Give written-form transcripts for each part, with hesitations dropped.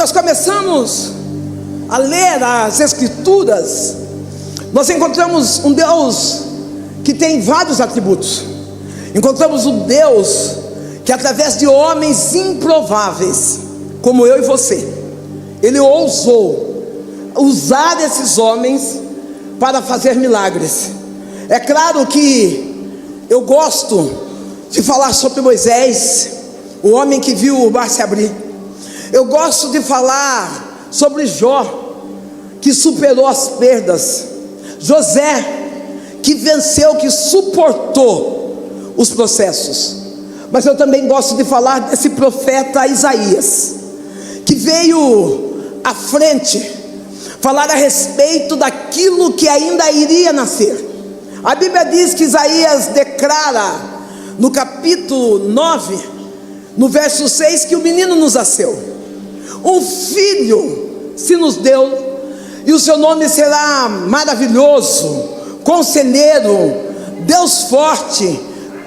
nós começamos a ler as Escrituras, nós encontramos um Deus que tem vários atributos. Encontramos um Deus que, através de homens improváveis, como eu e você, Ele ousou usar esses homens para fazer milagres. É claro que eu gosto de falar sobre Moisés, o homem que viu o mar se abrir. Eu gosto de falar sobre Jó, que superou as perdas. José, que venceu, que suportou os processos. Mas eu também gosto de falar desse profeta Isaías, que veio à frente falar a respeito daquilo que ainda iria nascer. A Bíblia diz que Isaías declara no capítulo 9, no verso 6, que o menino nos nasceu, um filho se nos deu, e o seu nome será maravilhoso, conselheiro, Deus forte,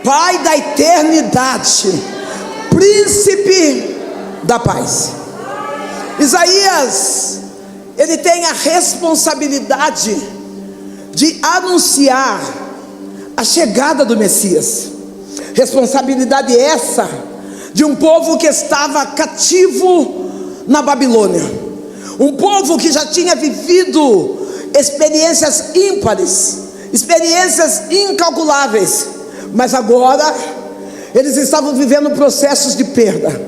Pai da eternidade, príncipe da paz. Isaías, ele tem a responsabilidade de anunciar a chegada do Messias. Responsabilidade essa de um povo que estava cativo na Babilônia, um povo que já tinha vivido experiências ímpares, experiências incalculáveis, mas agora eles estavam vivendo processos de perda.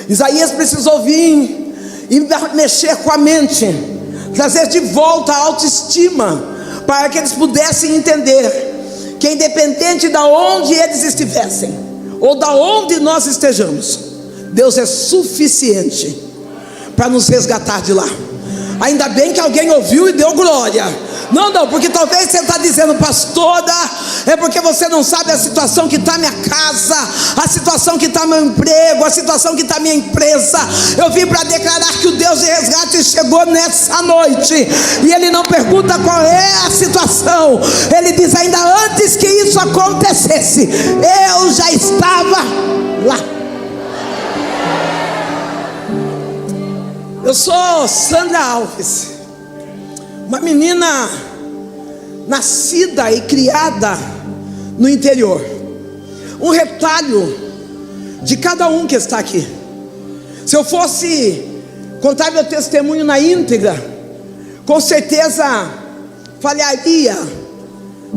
Isaías precisou vir e mexer com a mente, trazer de volta a autoestima, para que eles pudessem entender que, independente de onde eles estivessem, ou da onde nós estejamos, Deus é suficiente para nos resgatar de lá. Ainda bem que alguém ouviu e deu glória. Não, porque talvez você está dizendo: pastora, é porque você não sabe a situação que está minha casa, a situação que está meu emprego, a situação que está minha empresa. Eu vim para declarar que o Deus de resgate chegou nessa noite, e Ele não pergunta qual é a situação. Ele diz: ainda antes que isso acontecesse, eu já estava lá. Eu sou Sandra Alves, uma menina nascida e criada no interior, um retalho de cada um que está aqui. Se eu fosse contar meu testemunho na íntegra, com certeza falharia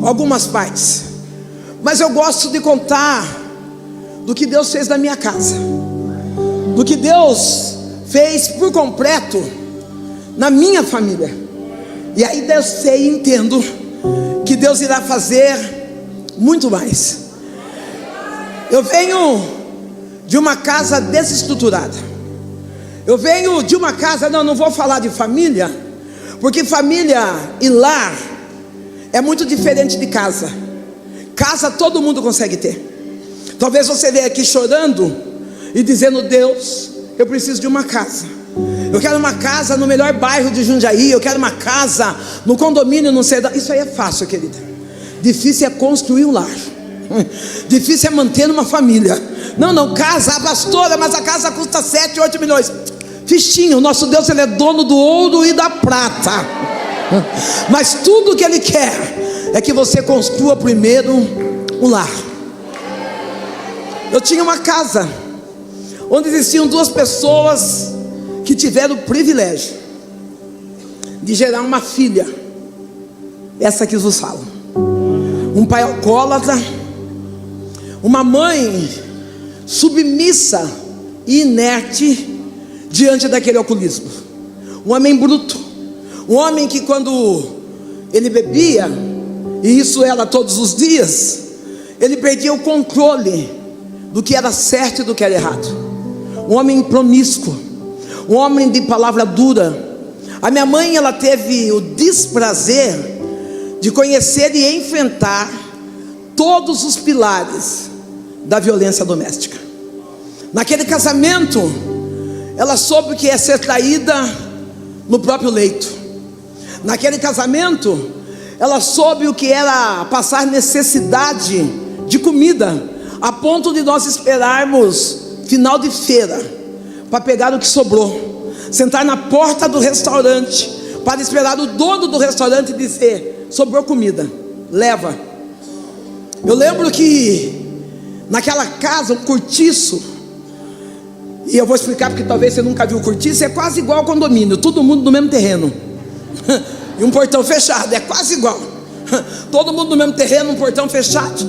algumas partes, mas eu gosto de contar do que Deus fez na minha casa, do que Deus fez por completo na minha família. E aí eu sei e entendo que Deus irá fazer muito mais. Eu venho de uma casa desestruturada. Eu venho de uma casa, não vou falar de família, porque família e lar é muito diferente de casa. Casa todo mundo consegue ter. Talvez você venha aqui chorando e dizendo: Deus, eu preciso de uma casa. Eu quero uma casa no melhor bairro de Jundiaí. Eu quero uma casa no condomínio, não sei. Isso aí é fácil, querida. Difícil é construir um lar. Difícil é manter uma família. Não, casa, pastora, mas a casa custa 7, 8 milhões. Fichinho, o nosso Deus, Ele é dono do ouro e da prata. Mas tudo que Ele quer é que você construa primeiro um lar. Eu tinha uma casa onde existiam duas pessoas que tiveram o privilégio de gerar uma filha, essa que vos falo. Um pai alcoólatra, uma mãe submissa e inerte diante daquele alcoolismo. Um homem bruto, um homem que, quando ele bebia, e isso era todos os dias, ele perdia o controle do que era certo e do que era errado. Um homem promíscuo, um homem de palavra dura. A minha mãe, ela teve o desprazer de conhecer e enfrentar todos os pilares da violência doméstica. Naquele casamento, ela soube o que é ser traída no próprio leito. Naquele casamento, ela soube o que era passar necessidade de comida, a ponto de nós esperarmos final de feira para pegar o que sobrou. sentar na porta do restaurante para esperar o dono do restaurante dizer: sobrou comida, leva. Eu lembro que naquela casa, um cortiço, e eu vou explicar porque talvez você nunca viu cortiço, é quase igual ao condomínio, todo mundo no mesmo terreno e um portão fechado, é quase igual. Todo mundo no mesmo terreno, um portão fechado.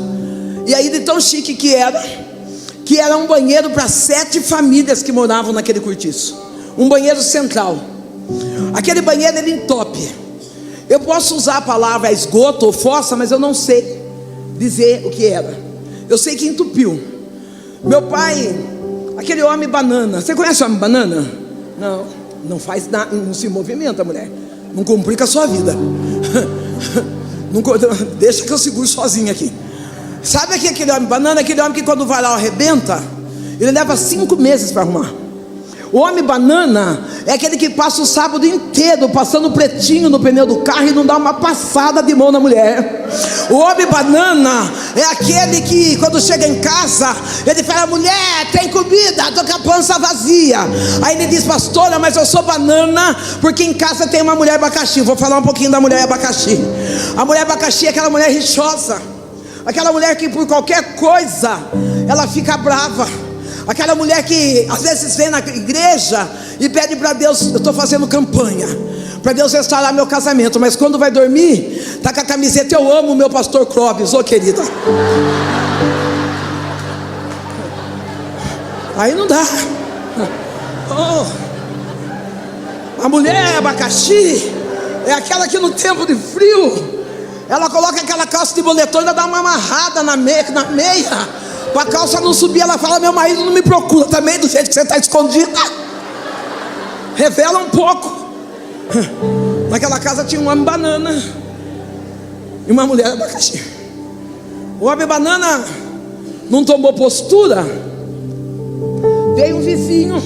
E aí de tão chique que era um banheiro para 7 famílias que moravam naquele cortiço. Um banheiro central. Aquele banheiro ele entope. Eu posso usar a palavra esgoto ou fossa, mas eu não sei dizer o que era. Eu sei que entupiu. Meu pai, aquele homem banana. Você conhece o homem banana? Não, não faz nada, não se movimenta, mulher. Não complica a sua vida. Não, deixa que eu seguro sozinho aqui. Sabe aquele homem banana? Aquele homem que quando vai lá arrebenta, ele leva 5 meses para arrumar. O homem banana é aquele que passa o sábado inteiro passando pretinho no pneu do carro e não dá uma passada de mão na mulher. O homem banana é aquele que quando chega em casa, ele fala: mulher, tem comida? Tô com a pança vazia. Aí ele diz: pastora, mas eu sou banana porque em casa tem uma mulher abacaxi. Vou falar um pouquinho da mulher abacaxi. A mulher abacaxi é aquela mulher rixosa, aquela mulher que por qualquer coisa ela fica brava. Aquela mulher que às vezes vem na igreja e pede para Deus: eu estou fazendo campanha para Deus restaurar meu casamento, mas quando vai dormir, está com a camiseta: eu amo o meu pastor Clóvis. Ô querida, aí não dá. A mulher abacaxi é aquela que no tempo de frio ela coloca aquela calça de boletom e ainda dá uma amarrada na meia, para a calça não subir. Ela fala: meu marido não me procura também, do jeito que você está escondida. Revela um pouco. Naquela casa tinha um homem banana e uma mulher abacaxi. O homem banana não tomou postura. Veio um vizinho,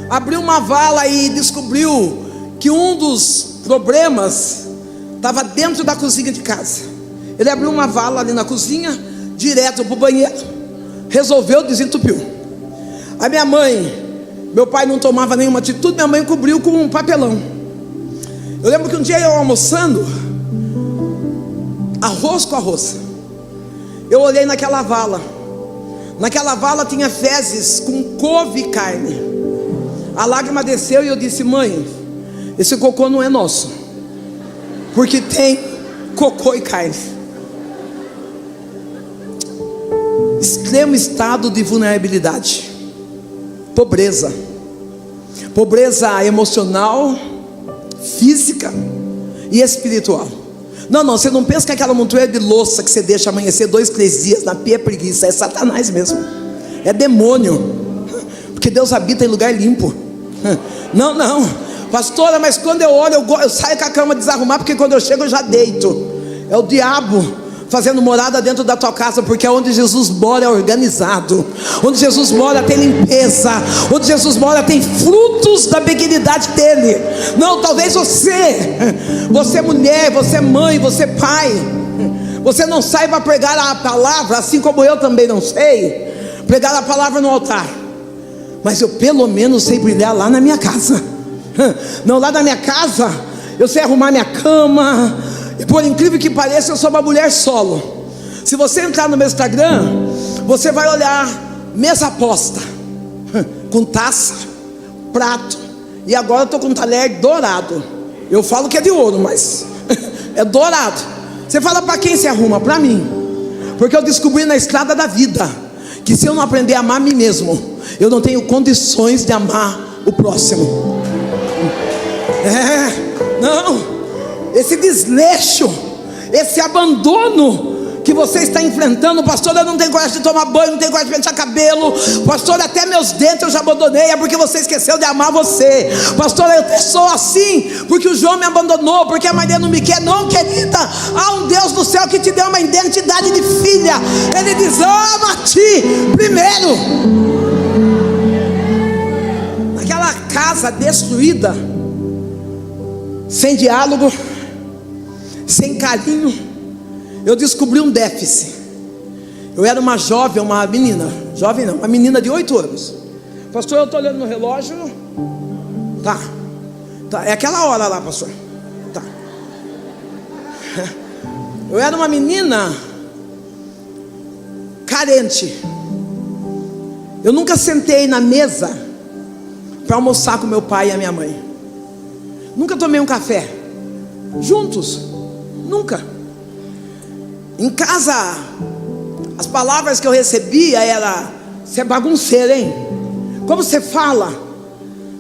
abriu uma vala e descobriu que um dos problemas estava dentro da cozinha de casa. Ele abriu uma vala ali na cozinha, direto para o banheiro, resolveu, desentupiu. A minha mãe, meu pai não tomava nenhuma atitude, minha mãe cobriu com um papelão. Eu lembro que um dia eu almoçando arroz com arroz, eu olhei naquela vala. Naquela vala tinha fezes com couve e carne. A lágrima desceu e eu disse: mãe, esse cocô não é nosso, porque tem cocô e carne. Extremo estado de vulnerabilidade, pobreza emocional, física e espiritual. Não, você não pensa que aquela montoeira de louça que você deixa amanhecer 2, 3 dias na pia é preguiça, é Satanás mesmo, é demônio, porque Deus habita em lugar limpo. Não, pastora, mas quando eu olho, eu saio com a cama desarrumar, porque quando eu chego eu já deito. É o diabo fazendo morada dentro da tua casa, porque onde Jesus mora é organizado, onde Jesus mora tem limpeza, onde Jesus mora tem frutos da benignidade dele. Não, talvez você mulher, você mãe, você pai, você não saiba pregar a palavra, assim como eu também não sei pregar a palavra no altar, mas eu pelo menos sei brilhar lá na minha casa. Não, lá na minha casa eu sei arrumar minha cama. E por incrível que pareça, eu sou uma mulher solo. Se você entrar no meu Instagram, você vai olhar mesa posta, com taça, prato, e agora eu estou com um talher dourado. Eu falo que é de ouro, mas é dourado. Você fala: para quem se arruma? Para mim, porque eu descobri na estrada da vida que se eu não aprender a amar a mim mesmo, eu não tenho condições de amar o próximo. Não, esse desleixo, esse abandono que você está enfrentando: pastor, eu não tenho coragem de tomar banho, não tenho coragem de pentear cabelo, pastor, até meus dentes eu já abandonei, é porque você esqueceu de amar você. Pastor, eu sou assim porque o João me abandonou, porque a Maria não me quer. Não, querida, há um Deus do céu que te deu uma identidade de filha. Ele diz: ama-te primeiro. Naquela casa destruída, sem diálogo, sem carinho, eu descobri um déficit. Eu era uma jovem, uma menina, jovem não, uma menina de 8 anos. Pastor, eu estou olhando no relógio, Tá. É aquela hora lá, pastor. Tá. Eu era uma menina carente. Eu nunca sentei na mesa para almoçar com meu pai e a minha mãe. Nunca tomei um café juntos. Nunca. Em casa, as palavras que eu recebia era: você é bagunceiro, hein? Como você fala?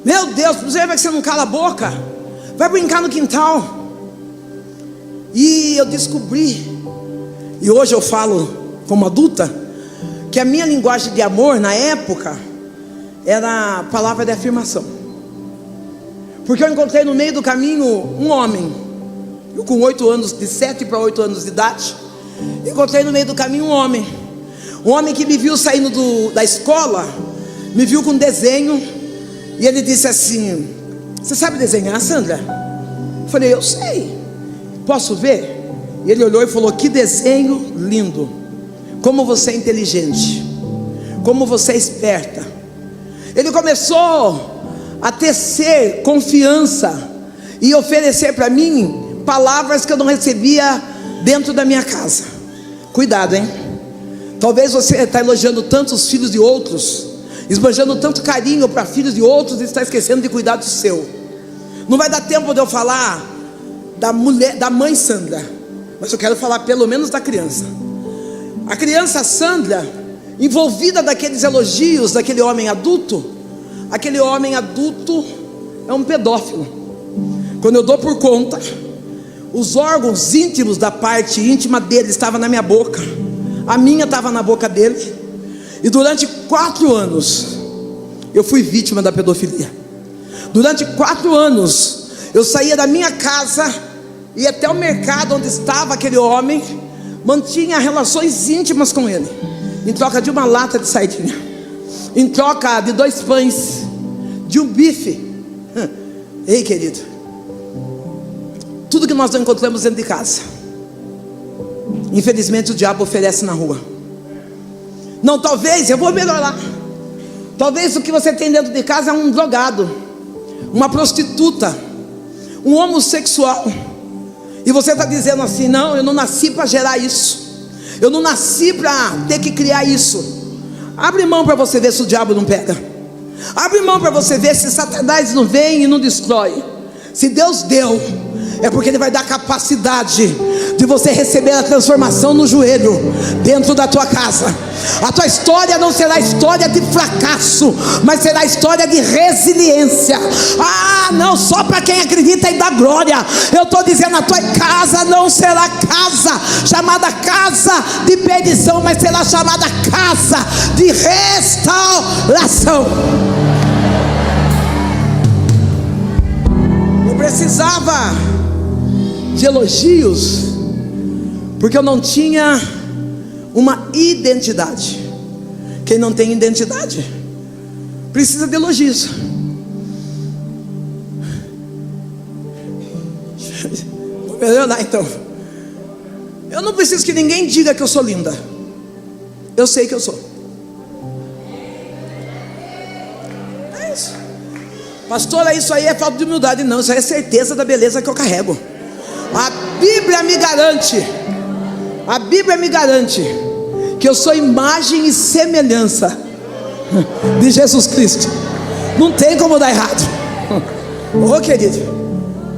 Meu Deus, você vai que você não cala a boca. Vai brincar no quintal. E eu descobri, e hoje eu falo como adulta, que a minha linguagem de amor na época era a palavra de afirmação. Porque eu encontrei no meio do caminho um homem. Eu com 8 anos, de 7 para 8 anos de idade, encontrei no meio do caminho um homem que me viu saindo da escola, me viu com desenho, e ele disse assim: você sabe desenhar, Sandra? Eu falei: eu sei, posso ver? E ele olhou e falou: que desenho lindo, como você é inteligente, como você é esperta. Ele começou a tecer confiança e oferecer para mim palavras que eu não recebia dentro da minha casa. Cuidado, hein? Talvez você está elogiando tanto os filhos de outros, esbanjando tanto carinho para filhos de outros, e está esquecendo de cuidar do seu. Não vai dar tempo de eu falar da mãe Sandra, mas eu quero falar pelo menos da criança. A criança Sandra, envolvida daqueles elogios daquele homem adulto. Aquele homem adulto é um pedófilo. Quando eu dou por conta, os órgãos íntimos da parte íntima dele estavam na minha boca, a minha estava na boca dele. E durante 4 anos eu fui vítima da pedofilia. Durante 4 anos eu saía da minha casa, ia até o mercado onde estava aquele homem, mantinha relações íntimas com ele, em troca de uma lata de sardinha, em troca de 2 pães, de um bife. Ei, querido, tudo que nós não encontramos dentro de casa, infelizmente o diabo oferece na rua. Não, talvez, eu vou melhorar. Talvez o que você tem dentro de casa é um drogado, uma prostituta, um homossexual. E você está dizendo assim: não, eu não nasci para gerar isso, eu não nasci para ter que criar isso. Abre mão para você ver se o diabo não pega. Abre mão para você ver se Satanás não vem e não destrói. Se Deus deu, é porque Ele vai dar capacidade de você receber a transformação no joelho, dentro da tua casa. A tua história não será história de fracasso, mas será história de resiliência. Ah, não, só para quem acredita e dá glória. Eu estou dizendo: a tua casa não será casa chamada casa de perdição, mas será chamada casa de restauração. Eu precisava de elogios, porque eu não tinha uma identidade. Quem não tem identidade precisa de elogios. Vou melhorar então. Eu não preciso que ninguém diga que eu sou linda. Eu sei que eu sou. É isso. Pastora, isso aí é falta de humildade. Não, isso aí é certeza da beleza que eu carrego. A Bíblia me garante que eu sou imagem e semelhança de Jesus Cristo. Não tem como dar errado. Ô, querido,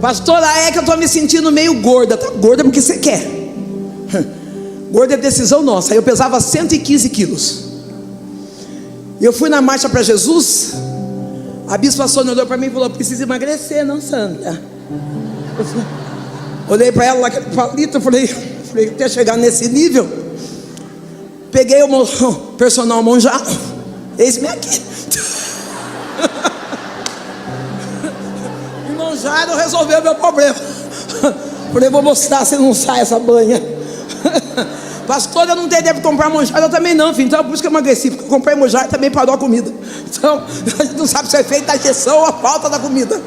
pastora, é que eu estou me sentindo meio gorda. Tá gorda porque você quer. Gorda é decisão nossa. Eu pesava 115 quilos. Eu fui na marcha para Jesus. A bispa Sônia olhou para mim e falou: precisa emagrecer, não, Sandra? Olhei para ela, aquele palito, eu falei, até chegar nesse nível. Peguei o personal monjado, eis-me aqui. E monjado resolveu meu problema. Falei: vou mostrar se não sai essa banha. Pastor, eu não tenho tempo de comprar monjada. Eu também não, filho. Então por isso que eu emagreci, porque eu comprei monjada e também parou a comida. Então a gente não sabe se é efeito da injeção ou a falta da comida.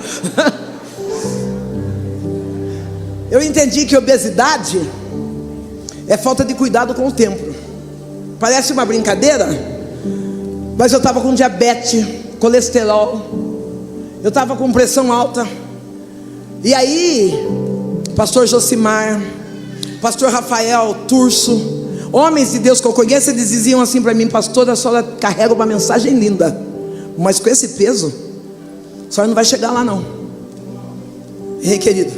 Eu entendi que obesidade é falta de cuidado com o templo. Parece uma brincadeira, mas eu estava com diabetes, colesterol, eu estava com pressão alta. E aí, pastor Josimar, pastor Rafael Turso, homens de Deus que eu conheço, eles diziam assim para mim: pastor, a senhora carrega uma mensagem linda, mas com esse peso, a senhora não vai chegar lá não. Ei, querido,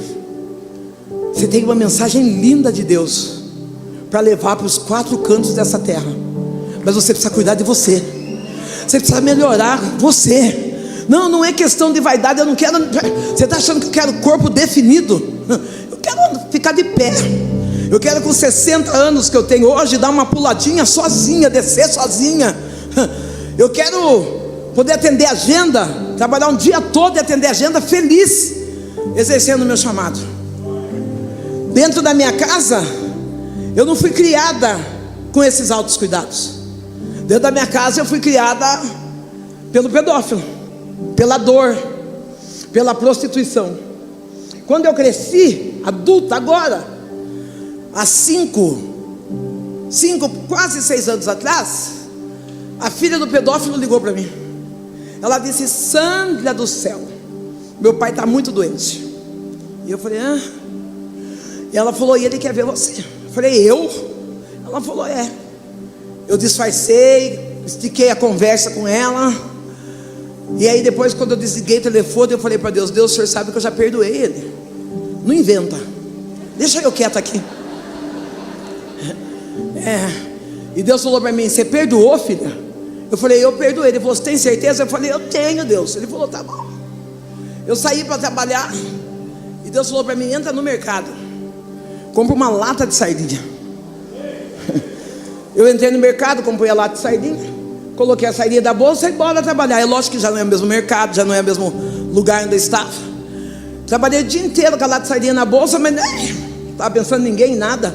você tem uma mensagem linda de Deus para levar para os 4 cantos dessa terra, mas você precisa cuidar de você. Você precisa melhorar você. Não é questão de vaidade. Eu não quero. Você está achando que eu quero corpo definido? Eu quero ficar de pé. Eu quero com 60 anos que eu tenho hoje dar uma puladinha sozinha, descer sozinha. Eu quero poder atender a agenda, trabalhar um dia todo e atender a agenda feliz, exercendo o meu chamado. Dentro da minha casa, eu não fui criada com esses altos cuidados. Dentro da minha casa eu fui criada pelo pedófilo, pela dor, pela prostituição. Quando eu cresci, adulta agora, há 5, quase 6 anos atrás, a filha do pedófilo ligou para mim. Ela disse: Sandra do céu, meu pai está muito doente. E eu falei: E ela falou: e ele quer ver você. Eu falei: eu? Ela falou: é. Eu disfarcei, estiquei a conversa com ela. E aí depois, quando eu desliguei o telefone, eu falei para Deus: Deus, o senhor sabe que eu já perdoei ele. Não inventa, deixa eu quieto aqui. E Deus falou para mim: você perdoou, filha? Eu falei: eu perdoei. Ele falou: você tem certeza? Eu falei: eu tenho, Deus. Ele falou: tá bom. Eu saí para trabalhar e Deus falou para mim: entra no mercado, compra uma lata de sardinha. Eu entrei no mercado, comprei a lata de sardinha, coloquei a sardinha da bolsa e bora trabalhar. É lógico que já não é o mesmo mercado, já não é o mesmo lugar onde eu estava. Trabalhei o dia inteiro com a lata de sardinha na bolsa, mas não estava pensando em ninguém, nada.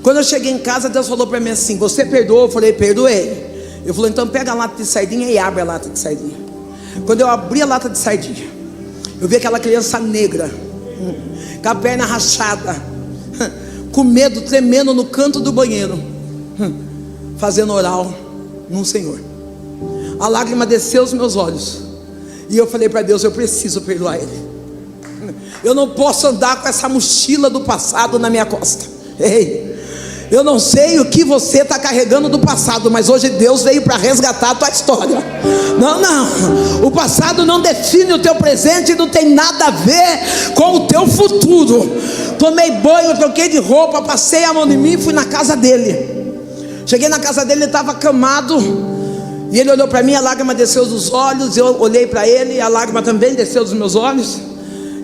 Quando eu cheguei em casa, Deus falou para mim assim: você perdoou? Eu falei: perdoei. Eu falei: então pega a lata de sardinha e abre a lata de sardinha. Quando eu abri a lata de sardinha, eu vi aquela criança negra, com a perna rachada, com medo, tremendo no canto do banheiro, fazendo oral num Senhor. A lágrima desceu aos meus olhos, e eu falei para Deus: eu preciso perdoar ele. Eu não posso andar com essa mochila do passado na minha costa. Ei, eu não sei o que você está carregando do passado, mas hoje Deus veio para resgatar a tua história. Não, o passado não define o teu presente e não tem nada a ver com o teu futuro. Tomei banho, troquei de roupa, passei a mão em mim e fui na casa dele. Cheguei na casa dele, ele estava acamado, e ele olhou para mim, a lágrima desceu dos olhos. Eu olhei para ele, a lágrima também desceu dos meus olhos,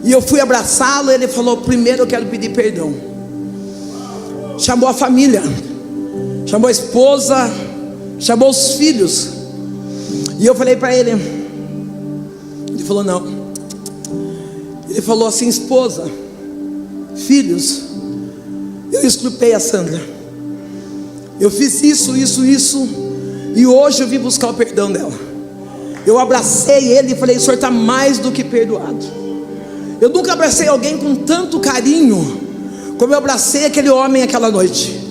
e eu fui abraçá-lo. Ele falou: primeiro eu quero pedir perdão. Chamou a família, chamou a esposa, chamou os filhos. E eu falei para ele, ele falou: não. Ele falou assim: esposa, filhos, eu estrupei a Sandra, eu fiz isso, e hoje eu vim buscar o perdão dela. Eu abracei ele e falei: o senhor está mais do que perdoado. Eu nunca abracei alguém com tanto carinho como eu abracei aquele homem aquela noite.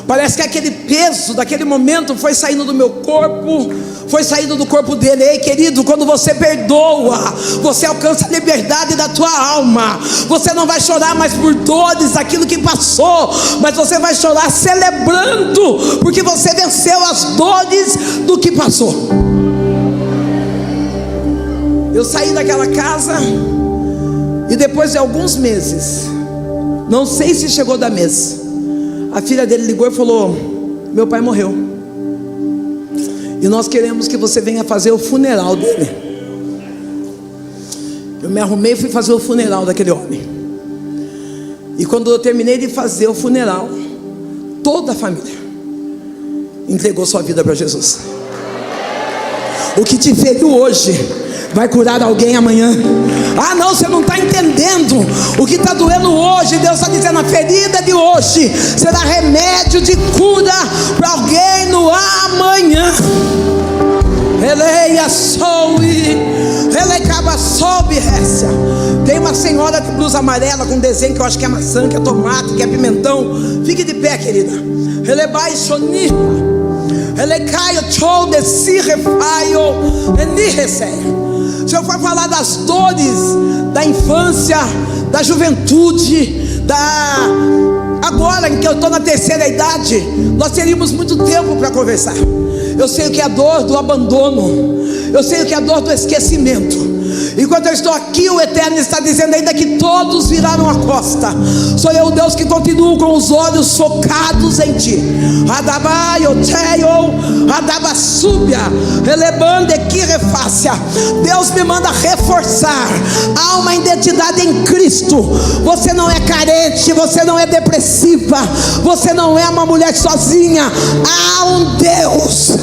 Parece que aquele peso daquele momento foi saindo do meu corpo, foi saindo do corpo dele. Ei, querido, quando você perdoa, você alcança a liberdade da tua alma. Você não vai chorar mais por dores daquilo que passou, mas você vai chorar celebrando, porque você venceu as dores do que passou. Eu saí daquela casa, e depois de alguns meses, não sei se chegou da mesa, a filha dele ligou e falou: meu pai morreu, e nós queremos que você venha fazer o funeral dele. Eu me arrumei e fui fazer o funeral daquele homem. E quando eu terminei de fazer o funeral, toda a família entregou sua vida para Jesus. O que te feriu hoje vai curar alguém amanhã. Ah não, você não está entendendo. O que está doendo hoje, Deus está dizendo: a ferida de hoje será remédio de cura para alguém no amanhã. Tem uma senhora de blusa amarela com desenho que eu acho que é maçã, que é tomate, que é pimentão. Fique de pé, querida. se eu for falar das dores da infância, da juventude, agora em que eu estou na terceira idade, nós teríamos muito tempo para conversar. Eu sei o que é a dor do abandono, eu sei o que é a dor do esquecimento. Enquanto eu estou aqui, o Eterno está dizendo ainda que todos viraram a costa. Sou eu, Deus, que continuo com os olhos focados em ti. Deus me manda reforçar. Há uma identidade em Cristo. Você não é carente, você não é depressiva, você não é uma mulher sozinha. Há um Deus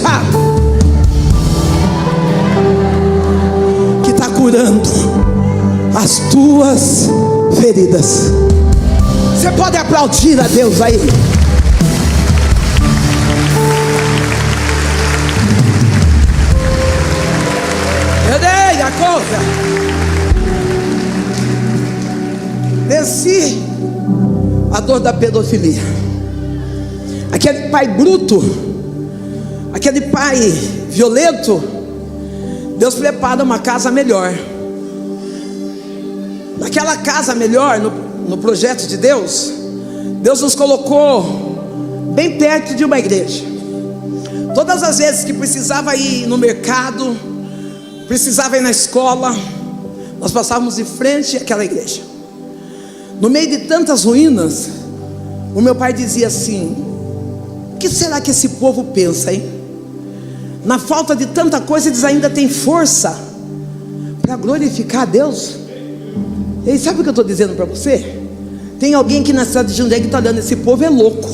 curando as tuas feridas. Você pode aplaudir a Deus aí? Venci a dor da pedofilia. Aquele pai bruto, aquele pai violento, Deus prepara uma casa melhor. Naquela casa melhor, no projeto de Deus, Deus nos colocou bem perto de uma igreja. Todas as vezes que precisava ir no mercado, precisava ir na escola, nós passávamos de frente àquela igreja. No meio de tantas ruínas, o meu pai dizia assim: o que será que esse povo pensa, hein? Na falta de tanta coisa, eles ainda têm força para glorificar a Deus. E sabe o que eu estou dizendo para você? Tem alguém aqui na cidade de Jundiaí que está olhando, esse povo é louco.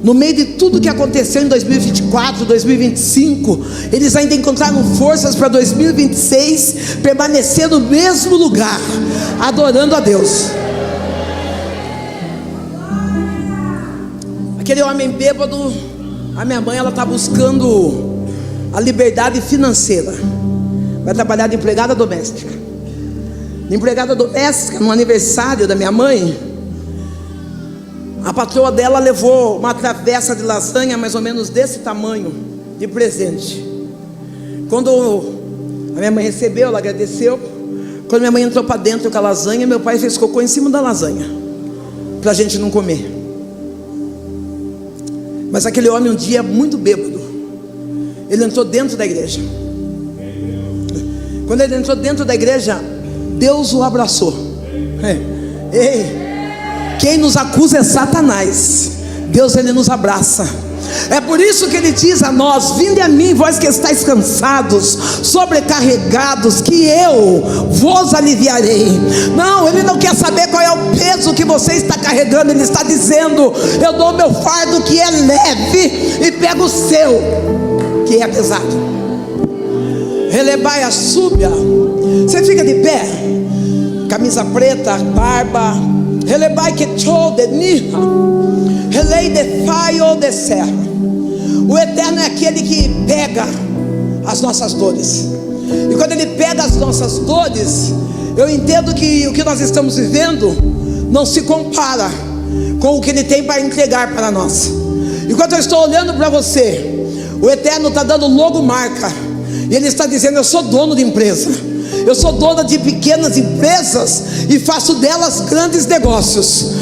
No meio de tudo que aconteceu em 2024, 2025, eles ainda encontraram forças para 2026 permanecer no mesmo lugar, adorando a Deus. Aquele homem bêbado, a minha mãe, ela está buscando a liberdade financeira. Vai trabalhar de empregada doméstica. No aniversário da minha mãe, a patroa dela levou uma travessa de lasanha mais ou menos desse tamanho de presente. Quando a minha mãe recebeu, ela agradeceu. Quando minha mãe entrou para dentro com a lasanha, meu pai fez cocô em cima da lasanha para a gente não comer. Mas aquele homem, um dia muito bêbado, ele entrou dentro da igreja. Quando ele entrou dentro da igreja, Deus o abraçou. Ei, quem nos acusa é Satanás. Deus, ele nos abraça. É por isso que ele diz a nós: vinde a mim, vós que estáis cansados, sobrecarregados, que eu vos aliviarei. Não, ele não quer saber qual é o peso que você está carregando. Ele está dizendo: eu dou meu fardo que é leve e pego o seu que é pesado. Relebai a súbia. Você fica de pé, camisa preta, barba. Relebai que chou de nirra, relei de faio de serra. O Eterno é aquele que pega as nossas dores. E quando ele pega as nossas dores, eu entendo que o que nós estamos vivendo não se compara com o que ele tem para entregar para nós. Enquanto eu estou olhando para você, o Eterno está dando logomarca. E ele está dizendo: eu sou dono de empresa, eu sou dona de pequenas empresas e faço delas grandes negócios.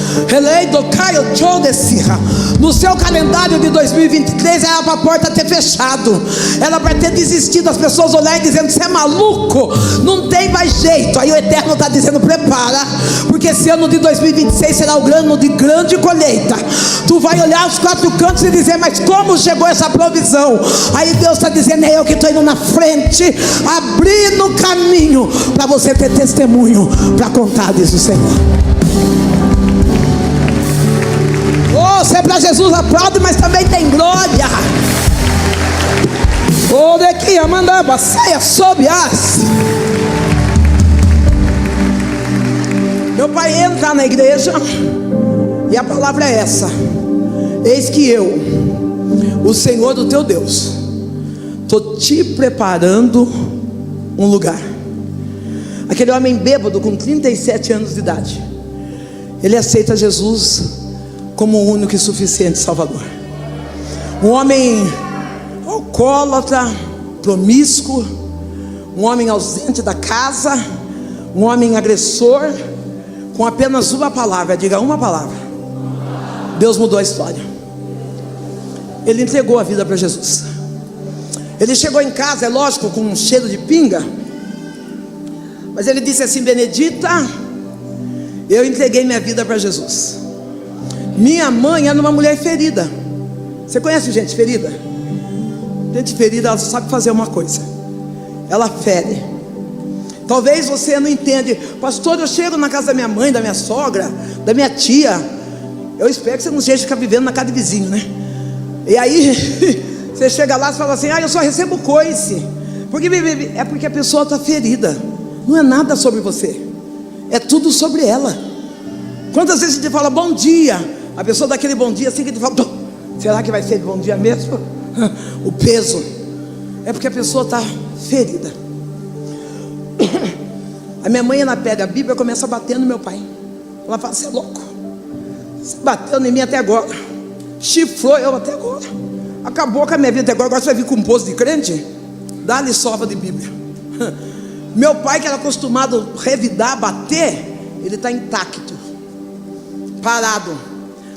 No seu calendário de 2023 era para a porta ter fechado, era para ter desistido, as pessoas olharem dizendo: você é maluco, não tem mais jeito. Aí o Eterno está dizendo: prepara, porque esse ano de 2026 será o ano de grande colheita. Tu vai olhar aos quatro cantos e dizer: mas como chegou essa provisão? Aí Deus está dizendo: é eu que estou indo na frente, abrindo caminho para você ter testemunho para contar, diz o Senhor. Se é para Jesus, aplaude, mas também tem glória. Daqui a mandava saia sob as. Meu pai entra na igreja e a palavra é essa: eis que eu, o Senhor do teu Deus, estou te preparando um lugar. Aquele homem bêbado com 37 anos de idade, ele aceita Jesus como o único e suficiente Salvador. Um homem alcoólatra, promíscuo, um homem ausente da casa, um homem agressor, com apenas uma palavra, diga uma palavra, Deus mudou a história. Ele entregou a vida para Jesus. Ele chegou em casa, é lógico, com um cheiro de pinga, mas ele disse assim: Benedita, eu entreguei minha vida para Jesus. Minha mãe era uma mulher ferida. Você conhece gente ferida? Gente ferida, ela só sabe fazer uma coisa: ela fere. Talvez você não entenda. Pastor, eu chego na casa da minha mãe, da minha sogra, da minha tia. Eu espero que você não seja ficar vivendo na casa de vizinho, né? E aí você chega lá e fala assim: eu só recebo coice. É porque a pessoa está ferida. Não é nada sobre você, é tudo sobre ela. Quantas vezes a gente fala bom dia, a pessoa dá aquele bom dia assim que a gente fala: será que vai ser bom dia mesmo? O peso é porque a pessoa está ferida. A minha mãe, ela pega a Bíblia e começa a bater no meu pai. Ela fala: você é louco, você bateu em mim até agora, chifrou eu até agora, acabou com a minha vida até agora você vai vir com um poço de crente? Dá-lhe sova de Bíblia. Meu pai, que era acostumado a revidar, bater, ele está intacto, parado.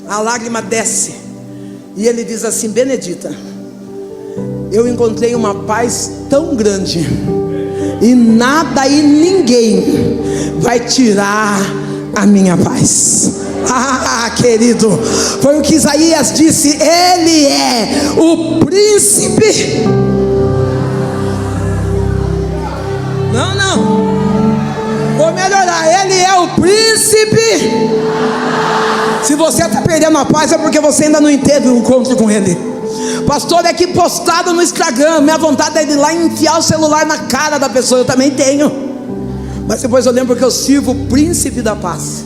A lágrima desce e ele diz assim: Benedita, eu encontrei uma paz tão grande, e nada e ninguém vai tirar a minha paz. Querido, foi o que Isaías disse: Ele é o príncipe. Não, vou melhorar. Ele é o príncipe. Se você está perdendo a paz, é porque você ainda não teve um encontro com Ele. Pastor, é que postado no Instagram, minha vontade é ir lá e enfiar o celular na cara da pessoa. Eu também tenho, mas depois eu lembro que eu sirvo o príncipe da paz.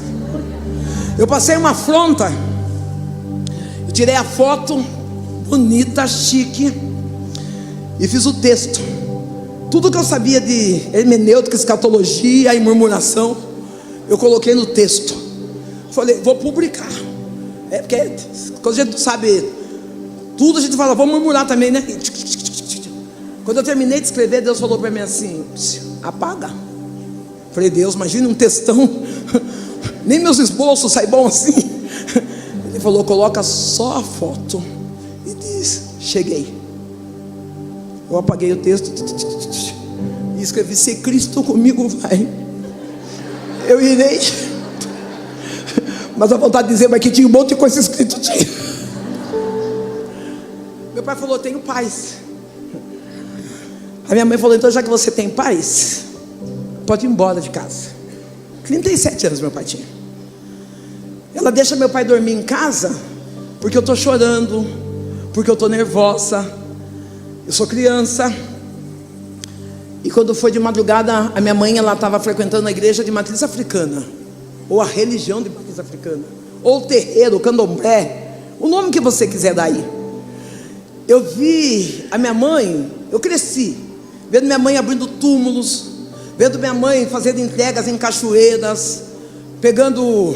Eu passei uma afronta, eu tirei a foto bonita, chique, e fiz o texto. Tudo que eu sabia de hermenêutica, escatologia e murmuração, eu coloquei no texto. Falei: vou publicar. Porque quando a gente sabe tudo, a gente fala: vou murmurar também, né? Quando eu terminei de escrever, Deus falou para mim assim: apaga. Falei: Deus, imagina um textão, nem meus esboços saem bom assim. Ele falou: coloca só a foto e diz: cheguei. Eu apaguei o texto e escrevi: se Cristo comigo vai, eu irei. Mas a vontade de dizer, mas que tinha um monte de coisa escrito, tinha. Meu pai falou: tenho paz. A minha mãe falou: então já que você tem paz, pode ir embora de casa. 37 anos meu pai tinha. Ela deixa meu pai dormir em casa porque eu estou chorando, porque eu estou nervosa. Eu sou criança. E quando foi de madrugada, a minha mãe, ela estava frequentando a igreja de matriz africana, ou a religião de matriz africana, ou o terreiro, o candomblé, o nome que você quiser dar aí. Eu vi a minha mãe, eu cresci vendo minha mãe abrindo túmulos, vendo minha mãe fazendo entregas em cachoeiras, pegando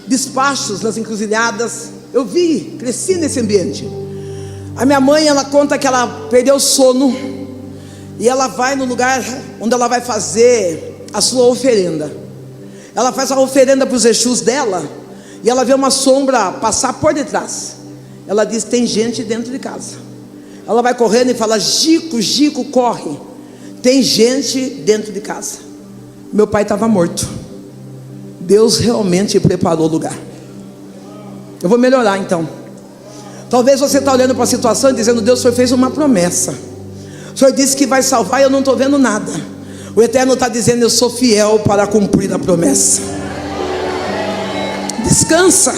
despachos nas encruzilhadas. Eu vi, cresci nesse ambiente. A minha mãe, ela conta que ela perdeu o sono e ela vai no lugar onde ela vai fazer a sua oferenda. Ela faz a oferenda para os Exus dela e ela vê uma sombra passar por detrás. Ela diz: tem gente dentro de casa. Ela vai correndo e fala: Gico, Gico, corre, tem gente dentro de casa. Meu pai estava morto. Deus realmente preparou o lugar. Eu vou melhorar então. Talvez você está olhando para a situação e dizendo: Deus, o Senhor fez uma promessa, o Senhor disse que vai salvar e eu não estou vendo nada. O Eterno está dizendo: eu sou fiel para cumprir a promessa. Descansa,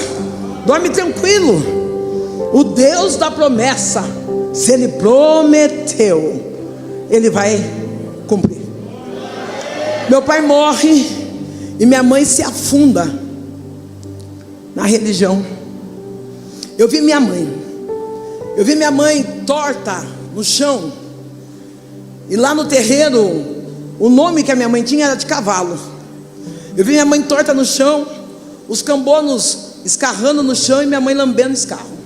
dorme tranquilo. O Deus da promessa, se Ele prometeu, Ele vai cumprir. Meu pai morre e minha mãe se afunda na religião. Eu vi minha mãe torta no chão. E lá no terreiro, o nome que a minha mãe tinha era de cavalo. Eu vi minha mãe torta no chão, os cambonos escarrando no chão e minha mãe lambendo escarro.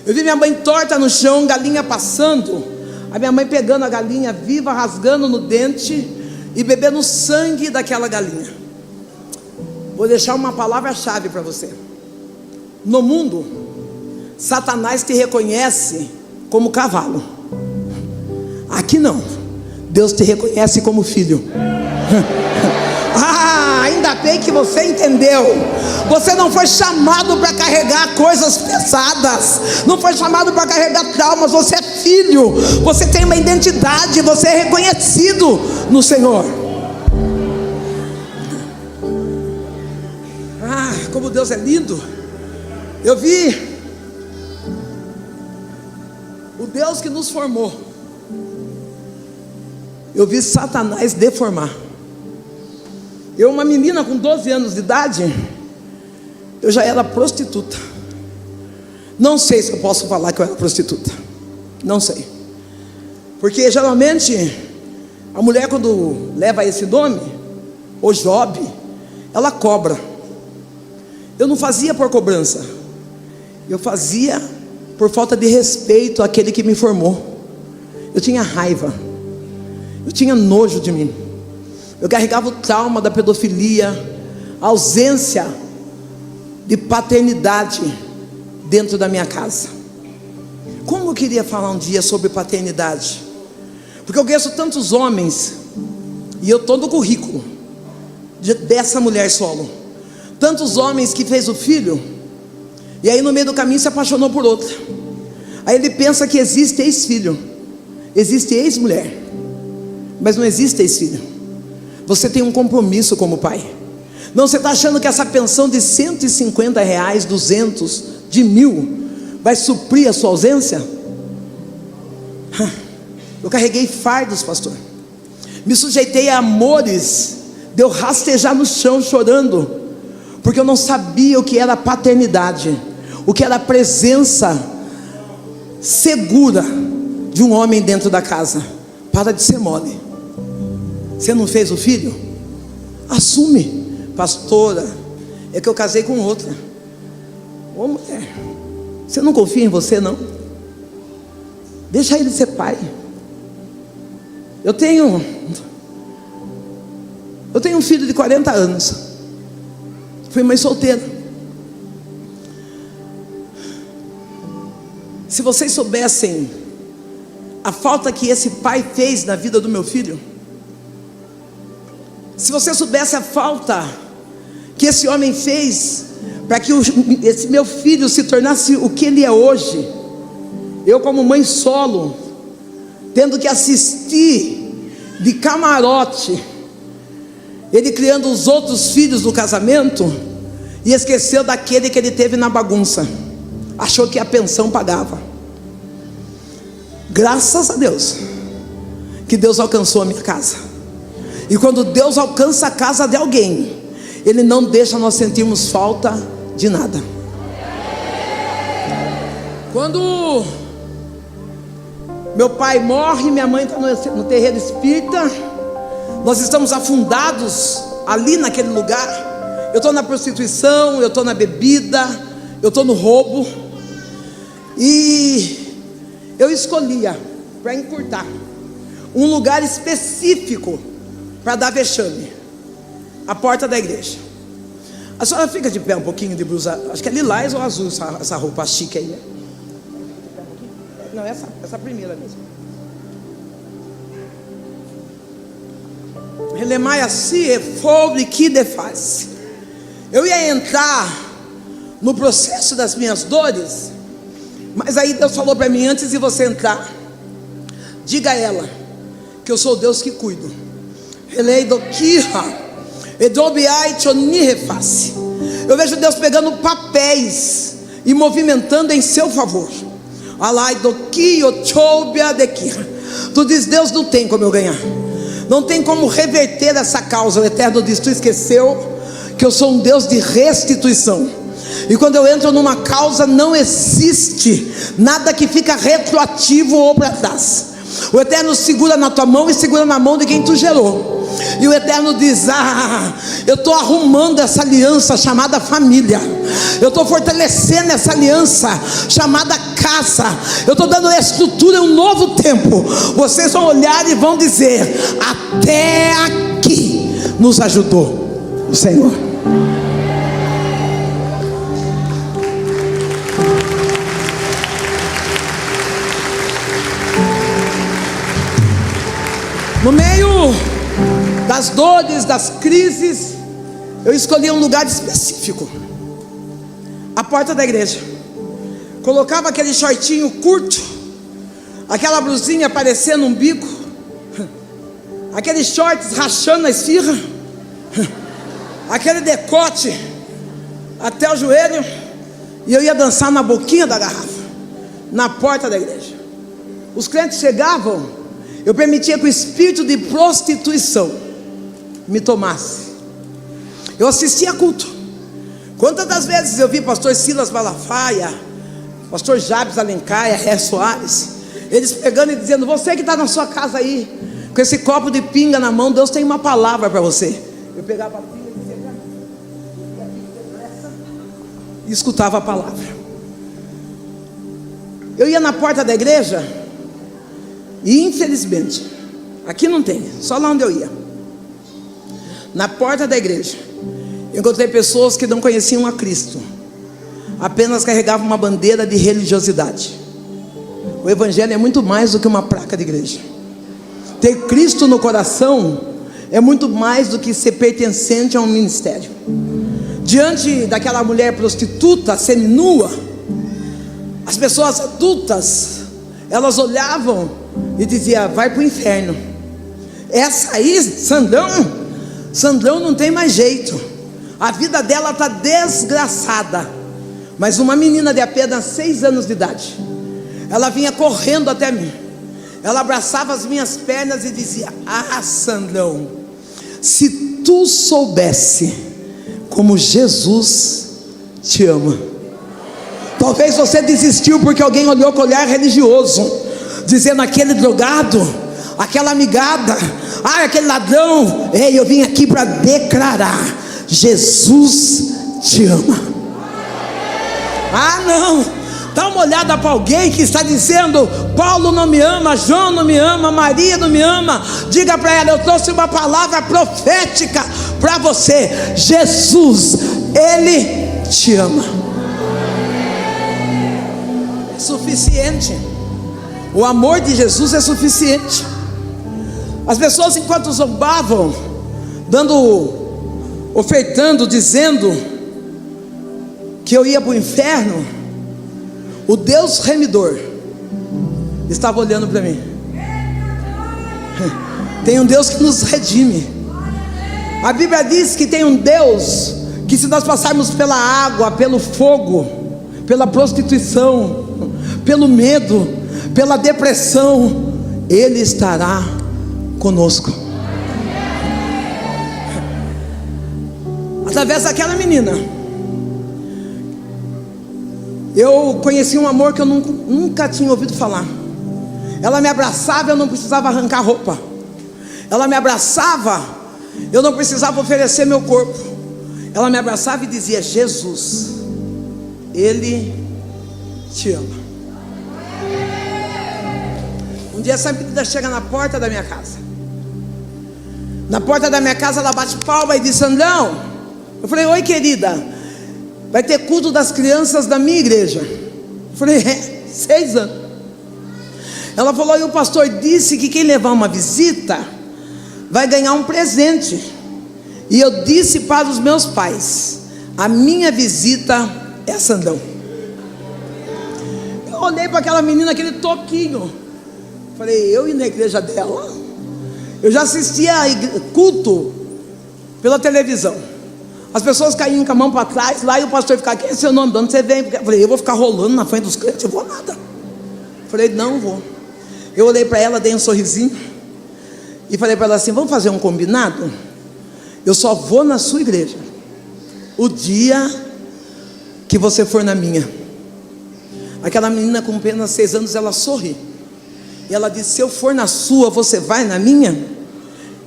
Eu vi minha mãe torta no chão, galinha passando, A minha mãe pegando a galinha viva, rasgando no dente e bebendo o sangue daquela galinha. Vou deixar uma palavra-chave para você. No mundo, Satanás te reconhece como cavalo. Aqui não, Deus te reconhece como filho. Ainda bem que você entendeu. Você não foi chamado para carregar coisas pesadas, não foi chamado para carregar traumas. Você é filho, você tem uma identidade, você é reconhecido no Senhor. Como Deus é lindo. Eu vi o Deus que nos formou, eu vi Satanás deformar. Eu, uma menina com 12 anos de idade, eu já era prostituta. Não sei se eu posso falar que eu era prostituta, não sei, porque geralmente a mulher, quando leva esse nome, o job, ela cobra. Eu não fazia por cobrança, eu fazia por falta de respeito àquele que me formou. Eu tinha raiva, eu tinha nojo de mim. Eu carregava o trauma da pedofilia, a ausência de paternidade dentro da minha casa. Como eu queria falar um dia sobre paternidade, porque eu conheço tantos homens, e eu estou no currículo dessa mulher solo. Tantos homens que fez o filho, e aí no meio do caminho se apaixonou por outra. Aí ele pensa que existe ex-filho, existe ex-mulher, mas não existe ex-filho. Você tem um compromisso como pai. Não, você está achando que essa pensão de R$150, 200, de 1.000 vai suprir a sua ausência? Eu carreguei fardos, pastor. Me sujeitei a amores de eu rastejar no chão chorando, porque eu não sabia o que era paternidade, o que era a presença segura de um homem dentro da casa. Para de ser mole. Você não fez o filho? Assume. Pastora, é que eu casei com outra. Ô mulher, você não confia em você não? Deixa ele ser pai. Eu tenho um filho de 40 anos. Fui mãe solteira. Se vocês soubessem a falta que esse pai fez na vida do meu filho, se você soubesse a falta que esse homem fez para que esse meu filho se tornasse o que ele é hoje, eu como mãe solo, tendo que assistir de camarote, ele criando os outros filhos do casamento, e esqueceu daquele que ele teve na bagunça, achou que a pensão pagava. Graças a Deus que Deus alcançou a minha casa. E quando Deus alcança a casa de alguém, Ele não deixa nós sentirmos falta de nada. Quando meu pai morre, minha mãe está no terreiro espírita, nós estamos afundados ali naquele lugar. Eu estou na prostituição, eu estou na bebida, eu estou no roubo. E eu escolhia, para encurtar, um lugar específico para dar vexame: a porta da igreja. A senhora fica de pé um pouquinho, de blusa, acho que é lilás ou azul essa roupa chique aí, né? Não, essa primeira mesmo. Relemai assim, é fogo e que defaz. Eu ia entrar no processo das minhas dores, mas aí Deus falou para mim: antes de você entrar, diga a ela que eu sou o Deus que cuido. Eu vejo Deus pegando papéis e movimentando em seu favor. Tu diz: Deus, não tem como eu ganhar, não tem como reverter essa causa. O Eterno diz: tu esqueceu que eu sou um Deus de restituição. E quando eu entro numa causa, não existe nada que fica retroativo ou para trás. O Eterno segura na tua mão e segura na mão de quem tu gerou. E o Eterno diz: eu estou arrumando essa aliança chamada família, eu estou fortalecendo essa aliança chamada casa, eu estou dando estrutura, um novo tempo. Vocês vão olhar e vão dizer: até aqui nos ajudou o Senhor. No meio das dores, das crises, eu escolhi um lugar específico, a porta da igreja. Colocava aquele shortinho curto, aquela blusinha aparecendo um bico, aqueles shorts rachando a esfirra, aquele decote até o joelho, e eu ia dançar na boquinha da garrafa, na porta da igreja. Os crentes chegavam, eu permitia que o espírito de prostituição me tomasse. Eu assistia culto. Quantas das vezes eu vi pastor Silas Malafaia, pastor Jabes Alencar, Ré Soares, eles pegando e dizendo: você que está na sua casa aí, com esse copo de pinga na mão, Deus tem uma palavra para você. Eu pegava a pinga e dizia: e escutava a palavra. Eu ia na porta da igreja, e infelizmente, aqui não tem, só lá onde eu ia, na porta da igreja, eu encontrei pessoas que não conheciam a Cristo, apenas carregavam uma bandeira de religiosidade. O evangelho é muito mais do que uma placa de igreja. Ter Cristo no coração é muito mais do que ser pertencente a um ministério. Diante daquela mulher prostituta, seminua, as pessoas adultas, elas olhavam e diziam: vai para o inferno. Essa aí, Sandrão não tem mais jeito, a vida dela está desgraçada. Mas uma menina de apenas 6 anos de idade, ela vinha correndo até mim, ela abraçava as minhas pernas e dizia: Sandrão, se tu soubesse como Jesus te ama. Talvez você desistiu porque alguém olhou com olhar religioso, dizendo: aquele drogado, aquela amigada, aquele ladrão. Ei, eu vim aqui para declarar: Jesus te ama. Não, dá uma olhada para alguém que está dizendo: Paulo não me ama, João não me ama, Maria não me ama. Diga para ela: eu trouxe uma palavra profética para você. Jesus, Ele te ama. É suficiente. O amor de Jesus é suficiente. As pessoas, enquanto zombavam, ofertando, dizendo que eu ia para o inferno, o Deus remidor estava olhando para mim. Tem um Deus que nos redime. A Bíblia diz que tem um Deus que, se nós passarmos pela água, pelo fogo, pela prostituição, pelo medo, pela depressão, Ele estará conosco. Através daquela menina, eu conheci um amor que eu nunca tinha ouvido falar. Ela me abraçava, eu não precisava arrancar roupa. Ela me abraçava, eu não precisava oferecer meu corpo. Ela me abraçava e dizia: Jesus, Ele te ama. Um dia essa menina chega na porta da minha casa. Na porta da minha casa ela bate palma e diz: Sandrão. Eu falei: oi, querida, vai ter culto das crianças da minha igreja. Eu falei: 6 anos. Ela falou: e o pastor disse que quem levar uma visita vai ganhar um presente. E eu disse para os meus pais: a minha visita é Sandrão. Eu olhei para aquela menina, aquele toquinho. Falei: eu ir na igreja dela? Eu já assistia culto pela televisão. As pessoas caíam com a mão para trás lá, e o pastor ficava: quem é seu nome? De onde você vem? Eu falei: eu vou ficar rolando na frente dos crentes? Eu vou nada. Falei: não vou. Eu olhei para ela, dei um sorrisinho e falei para ela assim: vamos fazer um combinado? Eu só vou na sua igreja o dia que você for na minha. Aquela menina com apenas 6 anos, ela sorri. E ela disse: se eu for na sua, você vai na minha?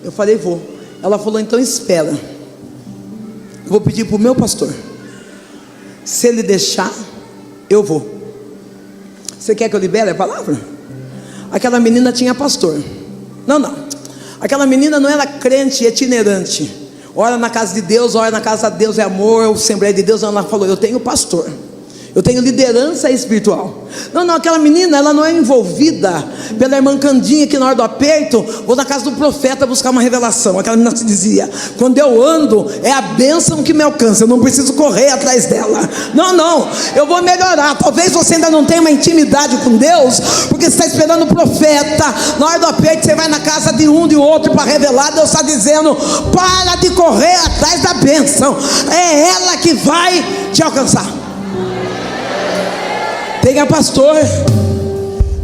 Eu falei: vou. Ela falou: então espera, eu vou pedir para o meu pastor, se ele deixar, eu vou. Você quer que eu libere a palavra? Aquela menina tinha pastor. Não, aquela menina não era crente itinerante, ora na casa de Deus, ora na casa de Deus é amor, é o Assembleia de Deus. Ela falou: eu tenho pastor, eu tenho liderança espiritual. Não, aquela menina, ela não é envolvida pela irmã Candinha, que na hora do aperto, vou na casa do profeta buscar uma revelação. Aquela menina se dizia: quando eu ando, é a bênção que me alcança, eu não preciso correr atrás dela. Não, eu vou melhorar. Talvez você ainda não tenha uma intimidade com Deus, porque você está esperando o profeta. Na hora do aperto, você vai na casa de um, de outro, para revelar. Deus está dizendo: para de correr atrás da bênção, é ela que vai te alcançar. Tenha pastor,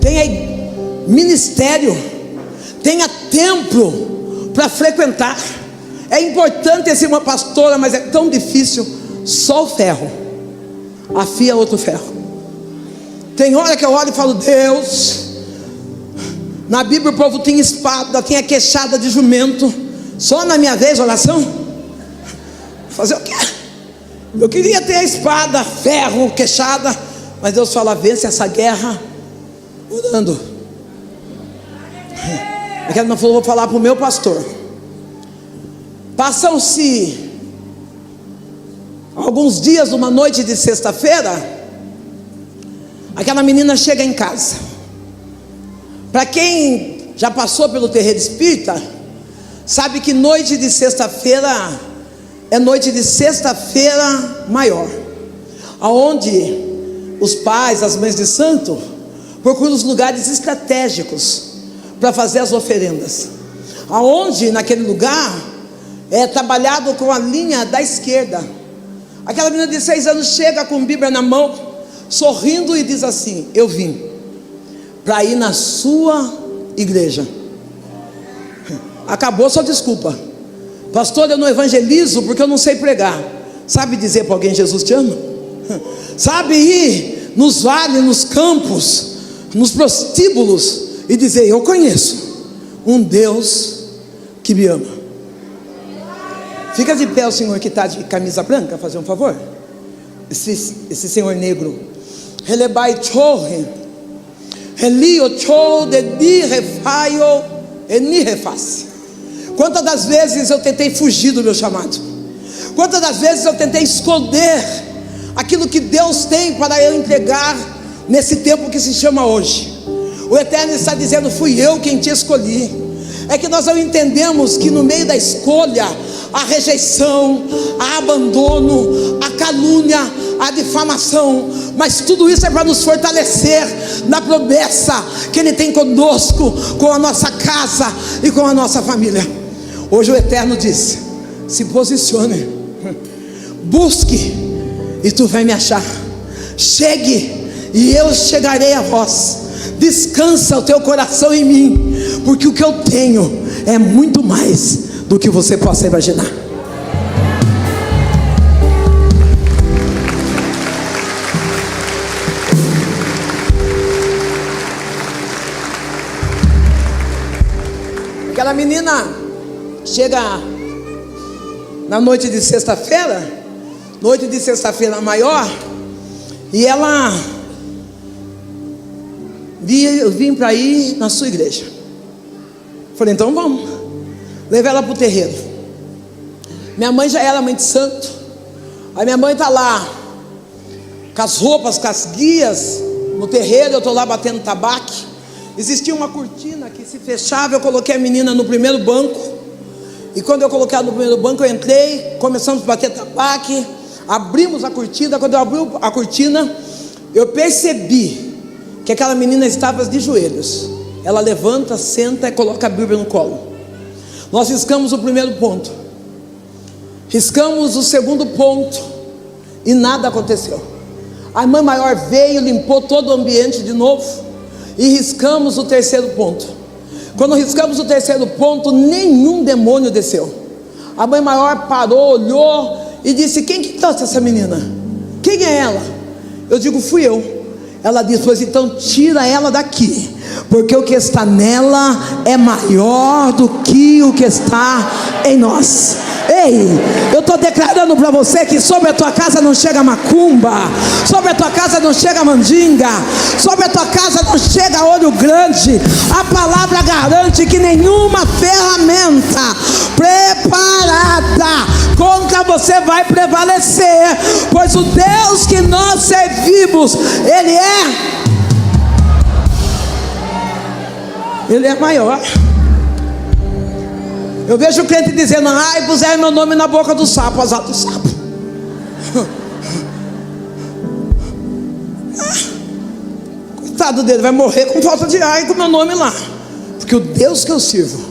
tenha ministério, tenha templo para frequentar. É importante ser uma pastora, mas é tão difícil. Só o ferro afia outro ferro. Tem hora que eu olho e falo: Deus, na Bíblia o povo tinha espada, tinha queixada de jumento. Só na minha vez oração? Fazer o quê? Eu queria ter a espada, ferro, queixada. Mas Deus fala: vence essa guerra orando. Aquela não falou: vou falar para o meu pastor. Passam-se alguns dias, uma noite de sexta-feira, aquela menina chega em casa. Para quem já passou pelo terreiro espírita, sabe que noite de sexta-feira é noite de sexta-feira maior, aonde os pais, as mães de santo procuram os lugares estratégicos para fazer as oferendas, aonde naquele lugar é trabalhado com a linha da esquerda. Aquela menina de 6 anos chega com Bíblia na mão, sorrindo, e diz assim: eu vim para ir na sua igreja. Acabou sua desculpa: pastor, eu não evangelizo porque eu não sei pregar. Sabe dizer para alguém: Jesus te ama? Sabe ir nos vales, nos campos, nos prostíbulos e dizer: eu conheço um Deus que me ama. Fica de pé o senhor que está de camisa branca, fazer um favor. Esse senhor negro. Relebai chorre, relio chor de di refaio e ni reface. Quantas das vezes eu tentei fugir do meu chamado? Quantas das vezes eu tentei esconder aquilo que Deus tem para eu entregar nesse tempo que se chama hoje? O Eterno está dizendo: fui eu quem te escolhi. É que nós não entendemos que no meio da escolha, a rejeição, a abandono, a calúnia, a difamação, mas tudo isso é para nos fortalecer na promessa que Ele tem conosco, com a nossa casa e com a nossa família. Hoje o Eterno disse: se posicione, busque e tu vai me achar. Chegue e eu chegarei a vós. Descansa o teu coração em mim, porque o que eu tenho é muito mais do que você possa imaginar. Aquela menina chega na noite de sexta-feira, noite de sexta-feira maior, e ela: eu vim para ir na sua igreja. Falei: então vamos. Levei ela para o terreiro. Minha mãe já era mãe de santo. A minha mãe está lá com as roupas, com as guias no terreiro. Eu estou lá batendo tabaque. Existia uma cortina que se fechava. Eu coloquei a menina no primeiro banco. E quando eu coloquei ela no primeiro banco, eu entrei, começamos a bater tabaque, abrimos a cortina. Quando eu abri a cortina, eu percebi que aquela menina estava de joelhos. Ela levanta, senta e coloca a Bíblia no colo. Nós riscamos o primeiro ponto, riscamos o segundo ponto, e nada aconteceu. A irmã maior veio, limpou todo o ambiente de novo, e riscamos o terceiro ponto. Quando riscamos o terceiro ponto, nenhum demônio desceu. A mãe maior parou, olhou e disse: quem que trouxe essa menina? Quem é ela? Eu digo: fui eu. Ela disse: pois então tira ela daqui, porque o que está nela é maior do que o que está em nós. Ei, eu estou declarando para você que sobre a tua casa não chega macumba, sobre a tua casa não chega mandinga, sobre a tua casa não chega olho grande. A palavra garante que nenhuma ferramenta preparada contra você vai prevalecer, pois o Deus que nós servimos, Ele é maior. Eu vejo o crente dizendo: ai, puseram meu nome na boca do sapo, azar do sapo. Coitado dele, vai morrer com falta de ar e com meu nome lá. Porque o Deus que eu sirvo,